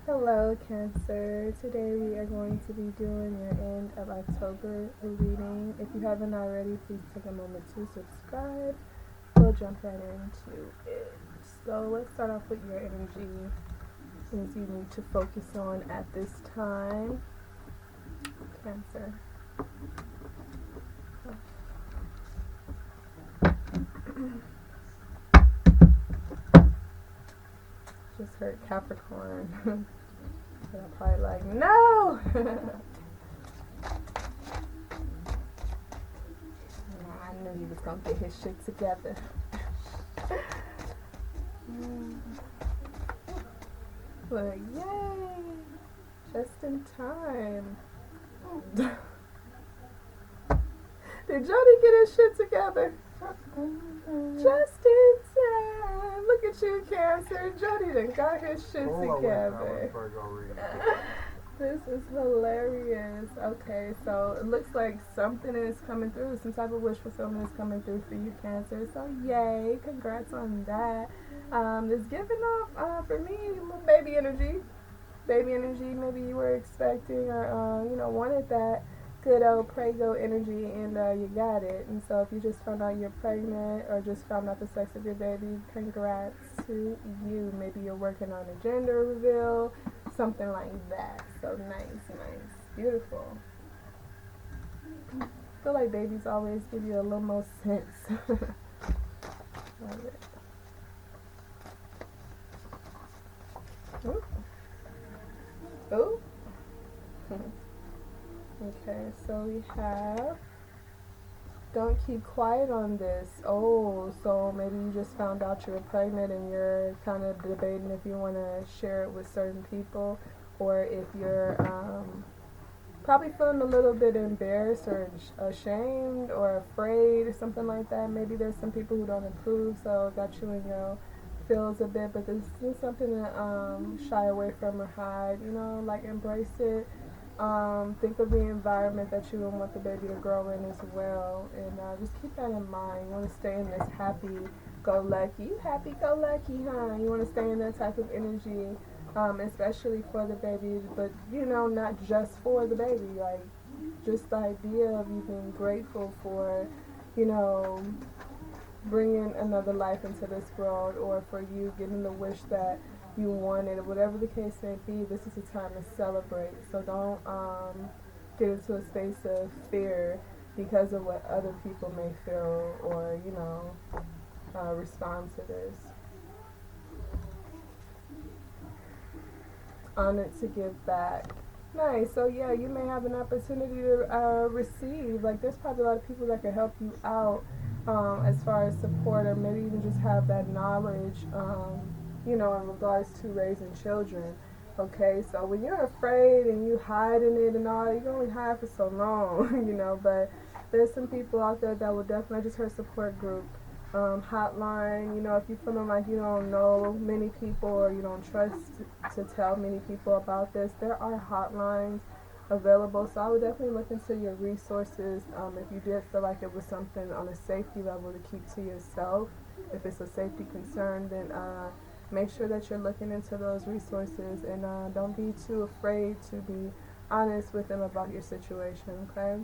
Hello, Cancer. Today we are going to be doing your end of October reading. If you haven't already, please take a moment to subscribe. We'll jump right into it. So let's start off with your energy. Things you need to focus on at this time. Cancer. Just heard Capricorn. But I'm probably like, no! I knew he was going to get his shit together. But yay! Just in time. Did Jody get his shit together? Just in time. Look at you, Cancer. Jody done got his shit together. This is hilarious. Okay, so it looks like something is coming through. Some type of wish fulfillment is coming through for you, Cancer. So yay. Congrats on that. It's giving off, for me, little baby energy. Baby energy, maybe you were expecting or, wanted that good old Prego energy, and you got it. And so if you just found out you're pregnant or just found out the sex of your baby, congrats to you. Maybe you're working on a gender reveal, something like that. So nice. Beautiful. I feel like babies always give you a little more sense. Love it. Ooh. Ooh. Okay, so we have don't keep quiet on this. Oh, so maybe you just found out you were pregnant and you're kind of debating if you want to share it with certain people, or if you're probably feeling a little bit embarrassed or ashamed or afraid or something like that. Maybe there's some people who don't approve, so got you in your feels a bit, but this is something to shy away from or hide, like embrace it. Think of the environment that you want the baby to grow in as well, and just keep that in mind. You want to stay in this happy-go-lucky. You happy-go-lucky, huh? You want to stay in that type of energy, especially for the baby, but not just for the baby. Like just the idea of you being grateful for, bringing another life into this world, or for you getting the wish that you wanted, whatever the case may be. This is a time to celebrate. So don't get into a space of fear because of what other people may feel, or respond to this. Honored to give back. Nice. So yeah, you may have an opportunity to receive. Like there's probably a lot of people that can help you out as far as support, or maybe even just have that knowledge. In regards to raising children. Okay, so when you're afraid and you hiding it and all, you can only hide for so long, but there's some people out there that will definitely, just her support group, hotline, if you're feeling like you don't know many people or you don't trust to tell many people about this, there are hotlines available. So I would definitely look into your resources. If you did feel like it was something on a safety level to keep to yourself, if it's a safety concern, then make sure that you're looking into those resources, and don't be too afraid to be honest with them about your situation, okay?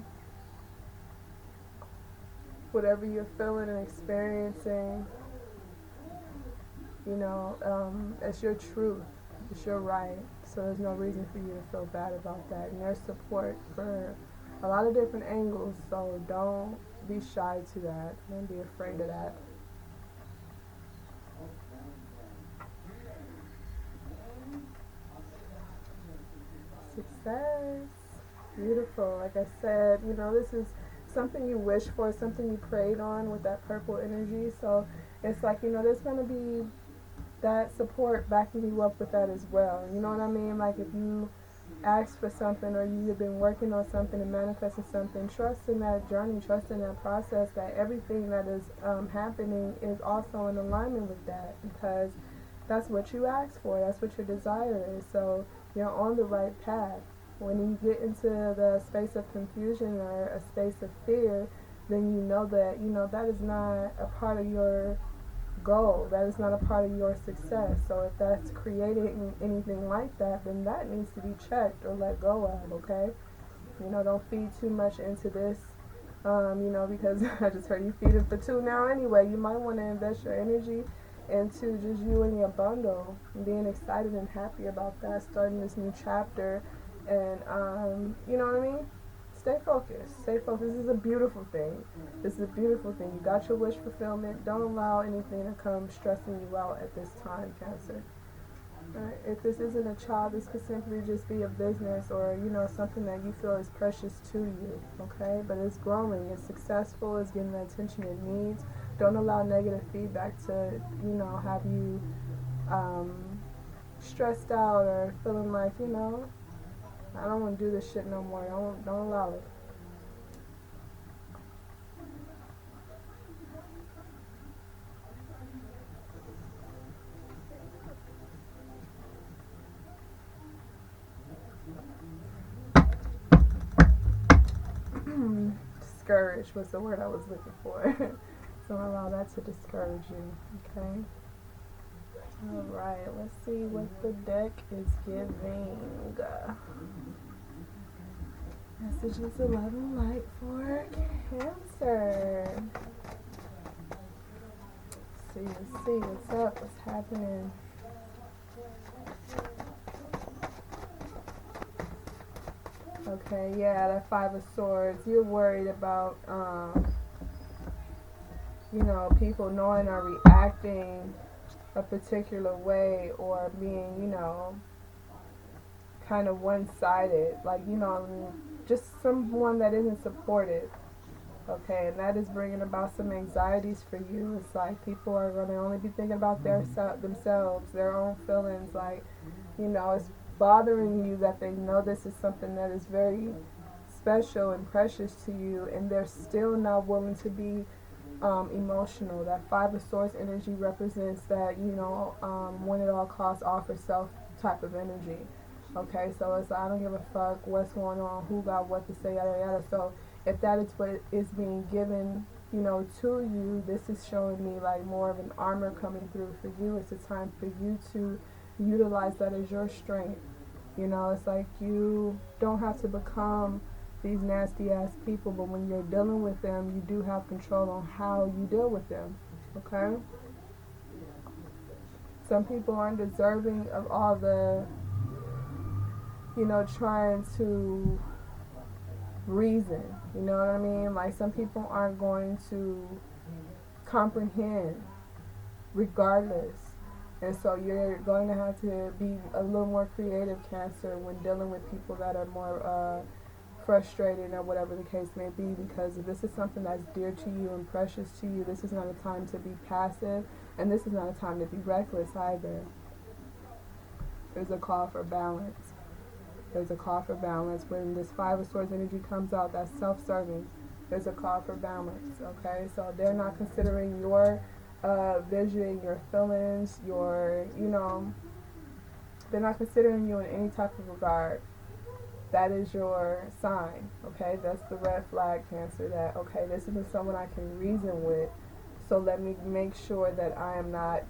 Whatever you're feeling and experiencing, it's your truth, it's your right, so there's no reason for you to feel bad about that. And there's support for a lot of different angles, so don't be shy to that, don't be afraid of that. Success. Beautiful. Like I said, this is something you wish for, something you prayed on with that purple energy. So it's like, there's going to be that support backing you up with that as well. You know what I mean? Like if you ask for something, or you've been working on something and manifesting something, trust in that journey, trust in that process, that everything that is happening is also in alignment with that, because that's what you asked for, that's what your desire is. So you're on the right path. When you get into the space of confusion or a space of fear, then you know that that is not a part of your goal. That is not a part of your success. So if that's creating anything like that, then that needs to be checked or let go of, okay? You know, don't feed too much into this, you know, because I just heard you feed it for two now anyway. You might want to invest your energy into just you and your bundle, and being excited and happy about that, starting this new chapter, and you know what I mean? Stay focused. Stay focused. This is a beautiful thing. This is a beautiful thing. You got your wish fulfillment. Don't allow anything to come stressing you out at this time, Cancer. Right? If this isn't a child, this could simply just be a business or, you know, something that you feel is precious to you, okay? But it's growing. It's successful. It's getting the attention it needs. Don't allow negative feedback to, you know, have you stressed out or feeling like, you know, I don't want to do this shit no more. Don't allow it. Discouraged was the word I was looking for. Don't allow that to discourage you, okay? Alright, let's see what the deck is giving. Messages of love and light for Cancer. Let's see what's up, what's happening. Okay, yeah, that Five of Swords. You're worried about, you know, people knowing or reacting a particular way or being, you know, kind of one-sided. Like, you know, just someone that isn't supportive. Okay, and that is bringing about some anxieties for you. It's like people are going to only be thinking about themselves, their own feelings. Like, you know, it's bothering you that they know this is something that is very special and precious to you, and they're still not willing to be emotional. That Five of Swords energy represents that, you know, when it all costs, all for self type of energy. Okay, so it's I don't give a fuck what's going on, who got what to say, yada yada. So if that is what is being given, you know, to you, this is showing me like more of an armor coming through for you. It's a time for you to utilize that as your strength. You know, it's like you don't have to become these nasty ass people, but when you're dealing with them, you do have control on how you deal with them. Okay? Some people aren't deserving of all the, you know, trying to reason. You know what I mean? Like, some people aren't going to comprehend regardless. And so you're going to have to be a little more creative, Cancer, when dealing with people that are more frustrated or whatever the case may be, because if this is something that's dear to you and precious to you, this is not a time to be passive, and this is not a time to be reckless either. There's a call for balance. There's a call for balance. When this Five of Swords energy comes out, that's self-serving. There's a call for balance, okay? So they're not considering your vision, your feelings, your, you know, they're not considering you in any type of regard. That is your sign, okay? That's the red flag, Cancer, that, okay, this isn't someone I can reason with, so let me make sure that I am not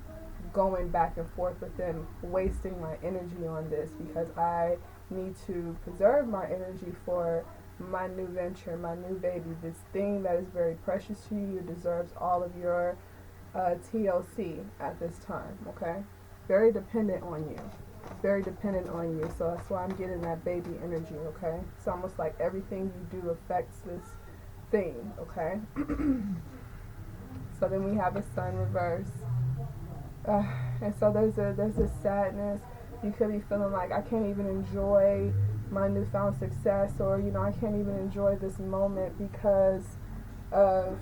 going back and forth with them, wasting my energy on this, because I need to preserve my energy for my new venture, my new baby, this thing that is very precious to you, deserves all of your TLC at this time, okay? Very dependent on you. Very dependent on you. So that's why I'm getting that baby energy, okay? It's almost like everything you do affects this thing, okay? So then we have the Sun reverse. And so there's a sadness. You could be feeling like, I can't even enjoy my newfound success, or, you know, I can't even enjoy this moment because of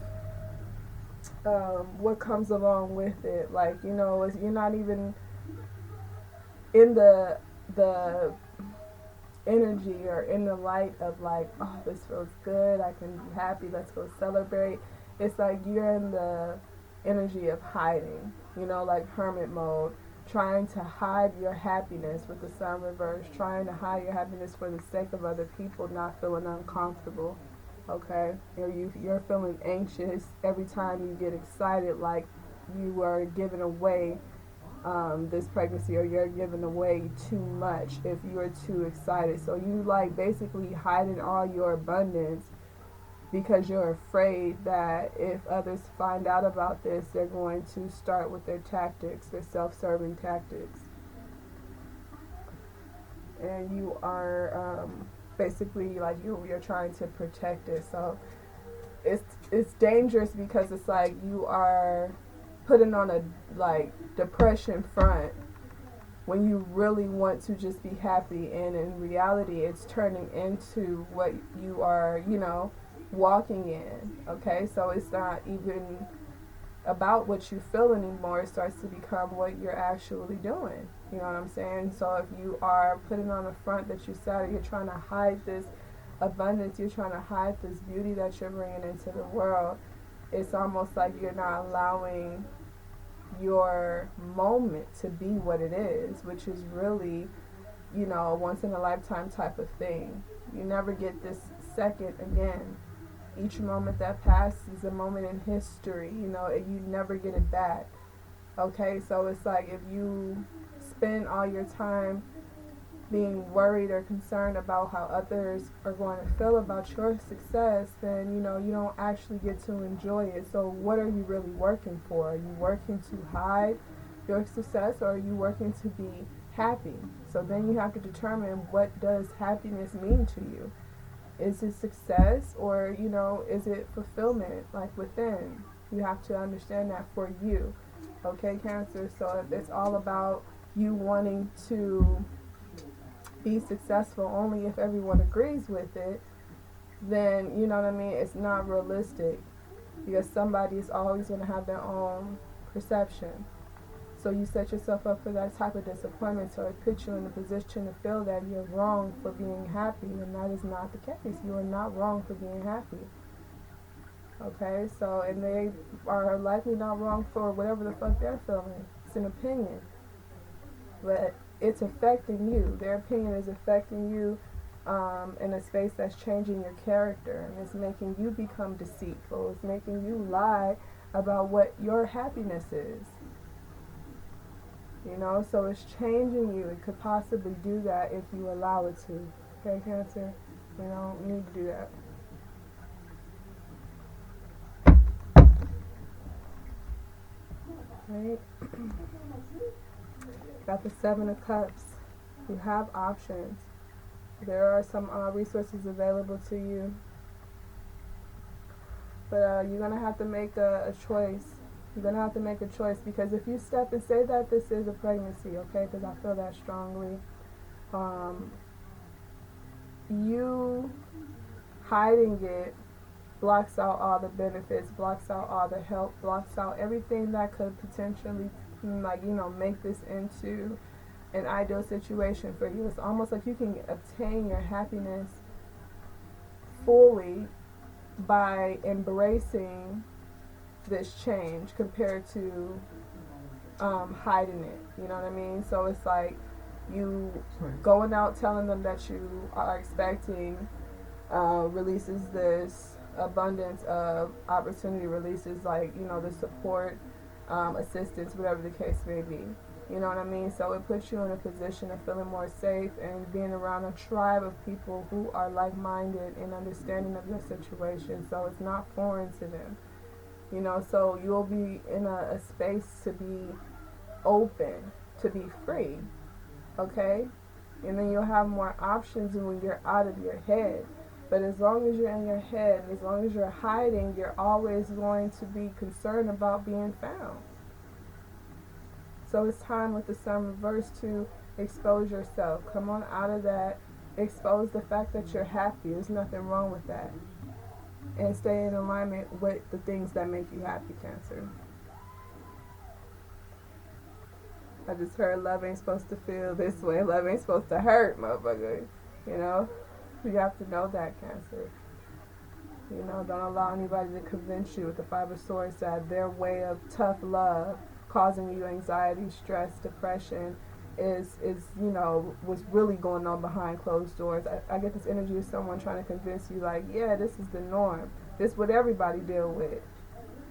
what comes along with it. Like, you know, you're not even in the energy or in the light of like, oh, this feels good, I can be happy, let's go celebrate. It's like you're in the energy of hiding, you know, like hermit mode, trying to hide your happiness with the Sun reverse, trying to hide your happiness for the sake of other people not feeling uncomfortable, okay? Or you're feeling anxious every time you get excited, like you are giving away this pregnancy, or you're giving away too much if you're too excited. So you like basically hiding all your abundance because you're afraid that if others find out about this, they're going to start with their tactics, their self-serving tactics. And you are basically like you're trying to protect it. So it's dangerous because it's like you are putting on a like depression front when you really want to just be happy, and in reality it's turning into what you are, walking in. Okay, so it's not even about what you feel anymore. It starts to become what you're actually doing. You know what I'm saying? So if you are putting on a front that you said, you're trying to hide this abundance, you're trying to hide this beauty that you're bringing into the world, it's almost like you're not allowing your moment to be what it is, which is really, a once in a lifetime type of thing. You never get this second again. Each moment that passes is a moment in history, you never get it back. Okay, so it's like if you spend all your time being worried or concerned about how others are going to feel about your success, then you don't actually get to enjoy it. So what are you really working for? Are you working to hide your success, or are you working to be happy? So then you have to determine, what does happiness mean to you? Is it success, or is it fulfillment, like within? You have to understand that for you. Okay, Cancer? So if it's all about you wanting to be successful only if everyone agrees with it, then you know what I mean, it's not realistic, because somebody is always going to have their own perception. So you set yourself up for that type of disappointment, so it puts you in a position to feel that you're wrong for being happy, and that is not the case. You are not wrong for being happy. Okay, so, and they are likely not wrong for whatever the fuck they're feeling. It's an opinion, but it's affecting you. Their opinion is affecting you in a space that's changing your character, and it's making you become deceitful. It's making you lie about what your happiness is. So it's changing you. It could possibly do that if you allow it to. Okay, Cancer? You need to do that. Right? Got the Seven of Cups. You have options. There are some resources available to you. But you're going to have to make a choice. You're going to have to make a choice, because if you step and say that this is a pregnancy, okay, because I feel that strongly, you hiding it blocks out all the benefits, blocks out all the help, blocks out everything that could potentially, make this into an ideal situation for you. It's almost like you can obtain your happiness fully by embracing this change compared to hiding it. You know what I mean? So it's like you going out telling them that you are expecting releases this abundance of opportunity, releases like the support, assistance, whatever the case may be. You know what I mean? So it puts you in a position of feeling more safe and being around a tribe of people who are like-minded and understanding of your situation. So it's not foreign to them. So you'll be in a space to be open, to be free, okay? And then you'll have more options when you're out of your head. But as long as you're in your head, as long as you're hiding, you're always going to be concerned about being found. So it's time with the Sun reverse to expose yourself. Come on out of that. Expose the fact that you're happy. There's nothing wrong with that. And stay in alignment with the things that make you happy, Cancer. I just heard love ain't supposed to feel this way. Love ain't supposed to hurt, motherfucker. You have to know that, Cancer. Don't allow anybody to convince you with the Five of Swords that their way of tough love causing you anxiety, stress, depression is what's really going on behind closed doors. I get this energy of someone trying to convince you, like, yeah, this is the norm. This is what everybody deal with.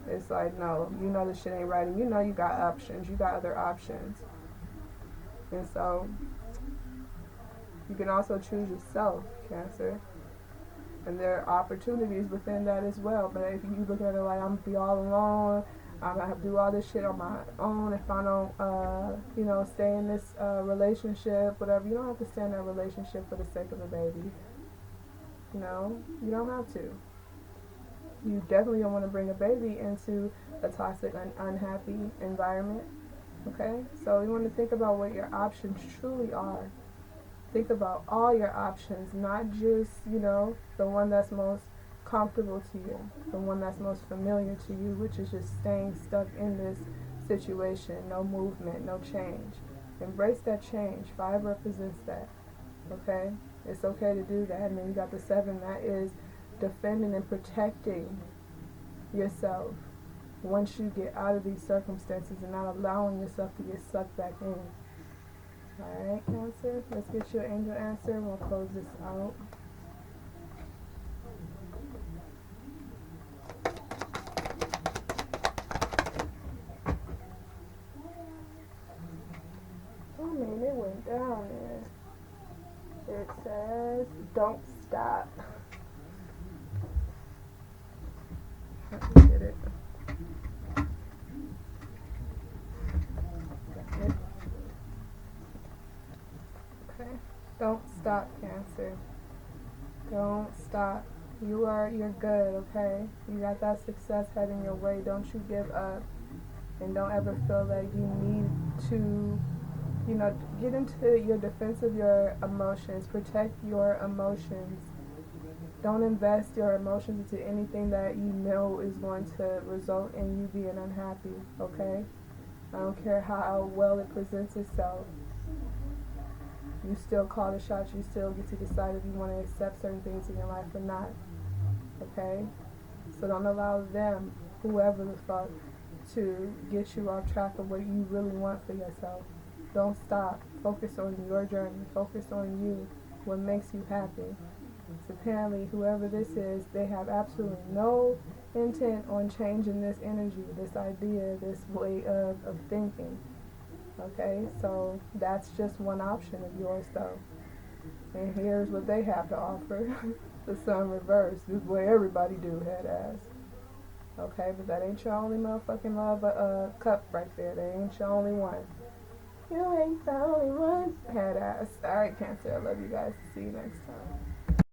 It's like, no, you know this shit ain't right, and you know you got options. You got other options. And so, you can also choose yourself, Cancer. And there are opportunities within that as well. But if you look at it like, I'm going to be all alone, I'm going to have to do all this shit on my own if I don't, stay in this relationship, whatever. You don't have to stay in that relationship for the sake of a baby. You don't have to. You definitely don't want to bring a baby into a toxic, unhappy environment. Okay? So you want to think about what your options truly are. Think about all your options, not just, the one that's most comfortable to you, the one that's most familiar to you, which is just staying stuck in this situation, no movement, no change. Embrace that change. 5 represents that. Okay? It's okay to do that. And then you got the 7, that is defending and protecting yourself once you get out of these circumstances and not allowing yourself to get sucked back in. Alright, Cancer, let's get your angel answer and we'll close this out. It went down there. It says, don't stop. Let me get it. Got it. Okay. Don't stop, Cancer. Don't stop. You're good, okay? You got that success heading your way. Don't you give up. And don't ever feel like you need to, get into your defense of your emotions. Protect your emotions. Don't invest your emotions into anything that you know is going to result in you being unhappy, okay? I don't care how well it presents itself. You still call the shots. You still get to decide if you want to accept certain things in your life or not, okay? So don't allow them, whoever the fuck, to get you off track of what you really want for yourself. Don't stop. Focus on your journey. Focus on you. What makes you happy. So apparently, whoever this is, they have absolutely no intent on changing this energy, this idea, this way of thinking. Okay? So that's just one option of yours, though. And here's what they have to offer. The sun reversed. This is what everybody do, head ass. Okay, but that ain't your only motherfucking love cup right there. That ain't your only one. You ain't the only one. Head ass. Alright, Cancer. I love you guys. See you next time.